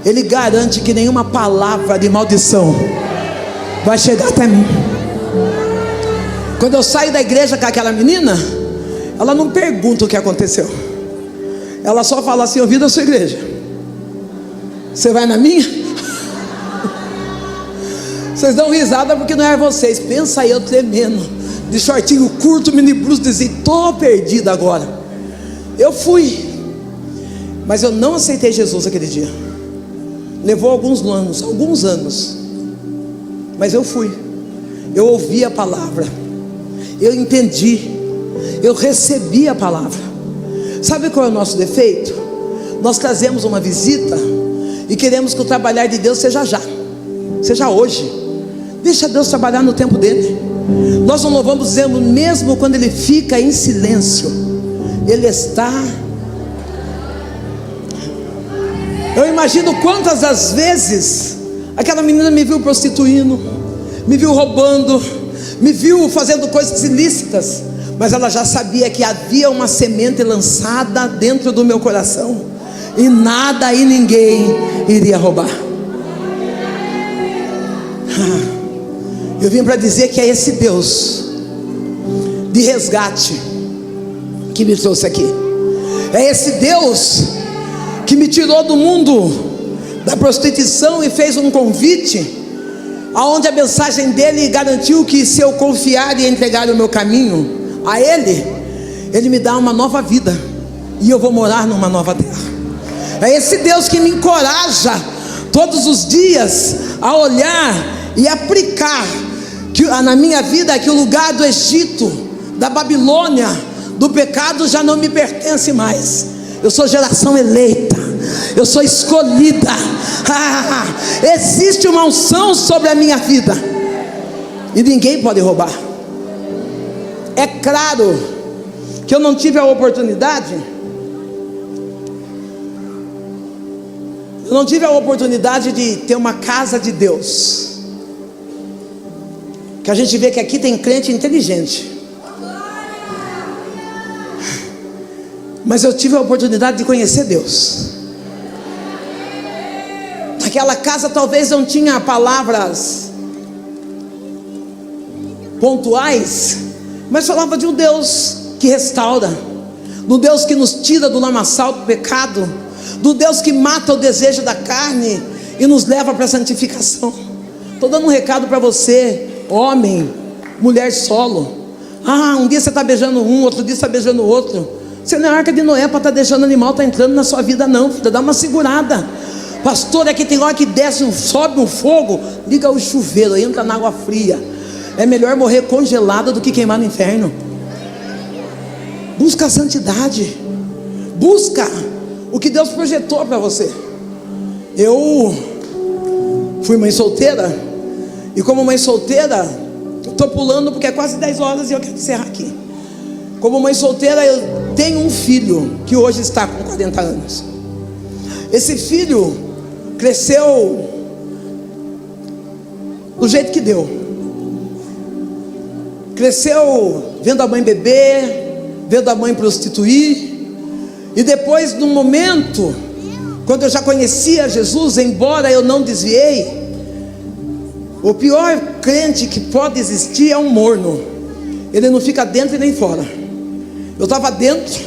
Ele garante que nenhuma palavra de maldição vai chegar até mim. Quando eu saio da igreja com aquela menina, ela não pergunta o que aconteceu. Ela só fala assim: eu vi da sua igreja, você vai na minha? Vocês dão risada porque não é vocês. Pensa aí, eu tremendo, de shortinho curto, mini blusa, dizia: tô perdida agora. Eu fui, mas eu não aceitei Jesus aquele dia. Levou alguns anos, mas eu fui. Eu ouvi a palavra, eu entendi, eu recebi a palavra. Sabe qual é o nosso defeito? Nós trazemos uma visita e queremos que o trabalhar de Deus seja já, seja hoje. Deixa Deus trabalhar no tempo dele. Nós não louvamos, dizendo, mesmo quando ele fica em silêncio, ele está. Eu imagino quantas das vezes aquela menina me viu prostituindo, me viu roubando, me viu fazendo coisas ilícitas, mas ela já sabia que havia uma semente lançada dentro do meu coração, e nada e ninguém iria roubar. Eu vim para dizer que é esse Deus de resgate que me trouxe aqui. É esse Deus que me tirou do mundo da prostituição e fez um convite, aonde a mensagem dele garantiu que se eu confiar e entregar o meu caminho a Ele, Ele me dá uma nova vida, e eu vou morar numa nova terra. É esse Deus que me encoraja todos os dias a olhar e aplicar na minha vida que o lugar do Egito, da Babilônia, do pecado já não me pertence mais. Eu sou geração eleita, eu sou escolhida. Existe uma unção sobre a minha vida e ninguém pode roubar. É claro que eu não tive a oportunidade, de ter uma casa de Deus, que a gente vê que aqui tem crente inteligente, mas eu tive a oportunidade de conhecer Deus. Naquela casa talvez não tinha palavras pontuais, mas falava de um Deus que restaura, do Deus que nos tira do lamaçal do pecado, do Deus que mata o desejo da carne e nos leva para a santificação. Estou dando um recado para você, homem, mulher solo. Um dia você está beijando um, outro dia você está beijando o outro. Você não é a arca de Noé para estar deixando animal estar entrando na sua vida não, filha. Dá uma segurada. Pastor, é que tem hora que desce, sobe um fogo, liga o chuveiro, entra na água fria. É melhor morrer congelado do que queimar no inferno. Busca a santidade, busca o que Deus projetou para você. Eu fui mãe solteira, e como mãe solteira, estou pulando porque é quase 10 horas e eu quero encerrar aqui. Como mãe solteira, eu tenho um filho que hoje está com 40 anos. Esse filho cresceu do jeito que deu. Cresceu vendo a mãe beber, vendo a mãe prostituir. E depois, num momento, quando eu já conhecia Jesus, embora eu não desviei, o pior crente que pode existir é um morno. Ele não fica dentro e nem fora. Eu estava dentro,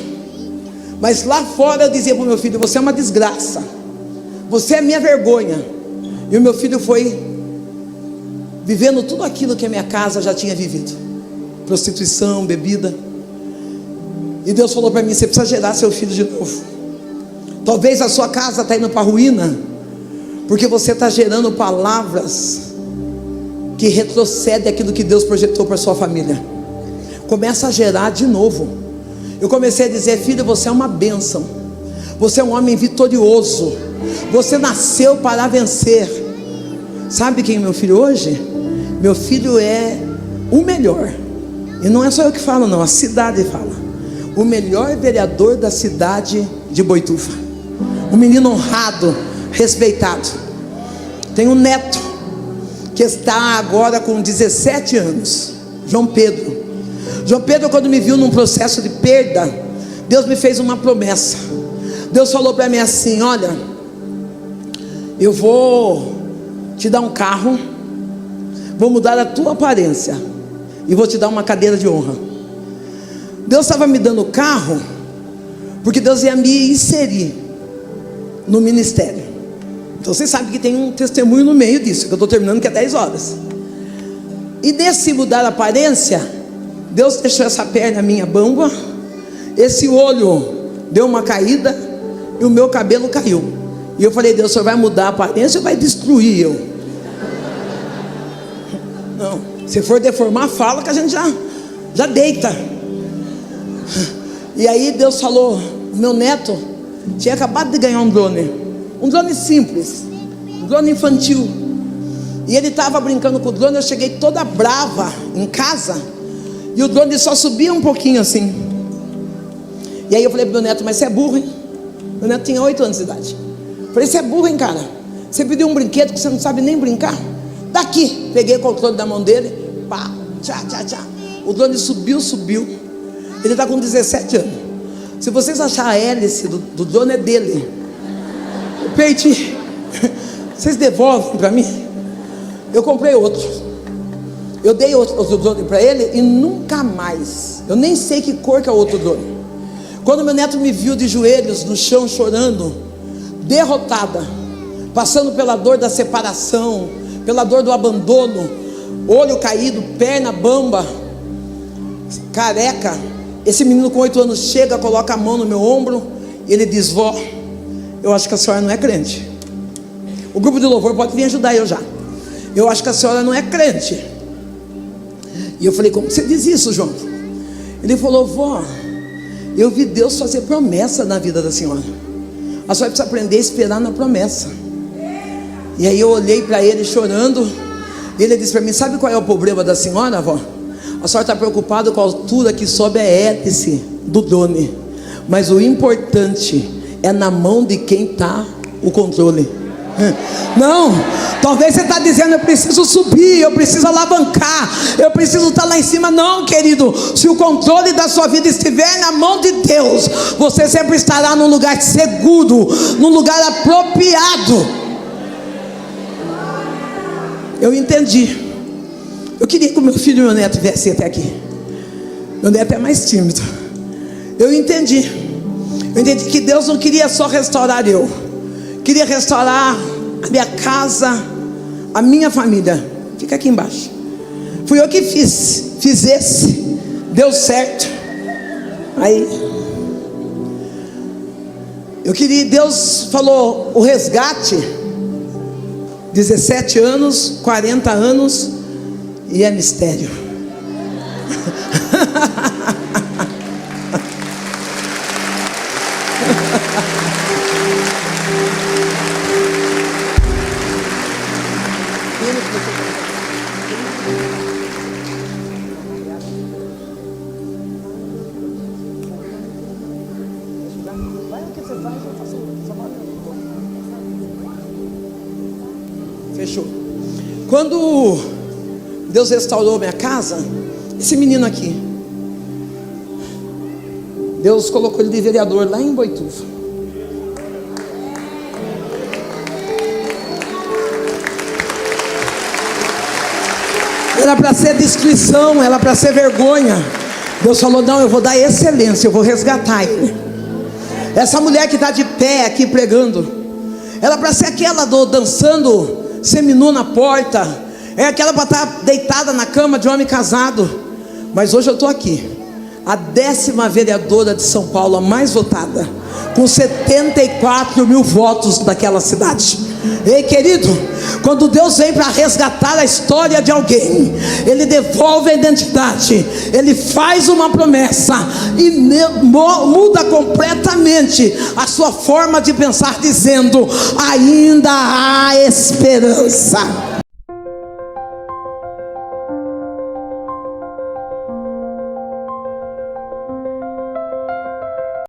mas lá fora eu dizia para o meu filho: você é uma desgraça, você é minha vergonha. E o meu filho foi vivendo tudo aquilo que a minha casa já tinha vivido: prostituição, bebida. E Deus falou para mim: você precisa gerar seu filho de novo. Talvez a sua casa está indo para a ruína, porque você está gerando palavras que retrocedem aquilo que Deus projetou para sua família. Começa a gerar de novo. Eu comecei a dizer: filho, você é uma bênção, você é um homem vitorioso, você nasceu para vencer. Sabe quem é meu filho hoje? Meu filho é o melhor, e não é só eu que falo não, a cidade fala. O melhor vereador da cidade de Boituva, um menino honrado, respeitado. Tem um neto que está agora com 17 anos, João Pedro. João Pedro, quando me viu num processo de perda, Deus me fez uma promessa. Deus falou para mim assim: olha, eu vou te dar um carro, vou mudar a tua aparência e vou te dar uma cadeira de honra. Deus estava me dando o carro porque Deus ia me inserir no ministério. Então vocês sabem que tem um testemunho no meio disso, que eu estou terminando, que é 10 horas. E nesse mudar a aparência, Deus deixou essa perna minha bamba, esse olho deu uma caída e o meu cabelo caiu. E eu falei: Deus, o Senhor vai mudar a aparência ou vai destruir eu? Não, se for deformar, fala que a gente já deita. E aí Deus falou: meu neto tinha acabado de ganhar um drone simples, um drone infantil. E ele estava brincando com o drone. Eu cheguei toda brava em casa, e o drone só subia um pouquinho assim. E aí eu falei pro meu neto: mas você é burro, hein? Meu neto tinha 8 anos de idade. Eu falei: você é burro, hein, cara? Você pediu um brinquedo que você não sabe nem brincar? Daqui, peguei o controle da mão dele, pá, tchá, tchá, tchá. O drone subiu. Ele está com 17 anos. Se vocês acharem a hélice do drone, é dele. Eu perdi. Vocês devolvem para mim? Eu comprei outro. Eu dei outro drone para ele e nunca mais. Eu nem sei que cor que é o outro drone. Quando meu neto me viu de joelhos no chão, chorando, derrotada, passando pela dor da separação, pela dor do abandono, olho caído, perna bamba, careca, esse menino com 8 anos chega, coloca a mão no meu ombro e ele diz: vó, eu acho que a senhora não é crente. O grupo de louvor pode vir ajudar eu já. Eu acho que a senhora não é crente. E eu falei: como você diz isso, João? Ele falou: vó, eu vi Deus fazer promessa na vida da senhora. A senhora precisa aprender a esperar na promessa. E aí eu olhei para ele chorando, e ele disse para mim: sabe qual é o problema da senhora, vó? A senhora está preocupada com a altura que sobe a hélice do drone, mas o importante é na mão de quem está o controle. Não, talvez você está dizendo: eu preciso subir, eu preciso alavancar, eu preciso estar lá em cima. Não, querido, se o controle da sua vida estiver na mão de Deus, você sempre estará num lugar seguro, num lugar apropriado. Eu entendi. Eu queria que o meu filho e meu neto viessem até aqui. Meu neto é mais tímido. Eu entendi que Deus não queria só restaurar eu, queria restaurar a minha casa, a minha família. Fica aqui embaixo. Fui eu que fiz esse, deu certo. Aí eu queria, Deus falou: o resgate, 17 anos, 40 anos, e é mistério. Fechou. Quando Deus restaurou minha casa, esse menino aqui, Deus colocou ele de vereador lá em Boituva. Era para ser destruição, era para ser vergonha. Deus falou: não, eu vou dar excelência, eu vou resgatar ele. Essa mulher que está de pé aqui pregando, era para ser aquela dançando seminu na porta, é aquela para estar deitada na cama de um homem casado. Mas hoje eu estou aqui, a 10ª vereadora de São Paulo, a mais votada, com 74 mil votos daquela cidade. Ei, querido, quando Deus vem para resgatar a história de alguém, Ele devolve a identidade, Ele faz uma promessa e muda completamente a sua forma de pensar, dizendo: ainda há esperança.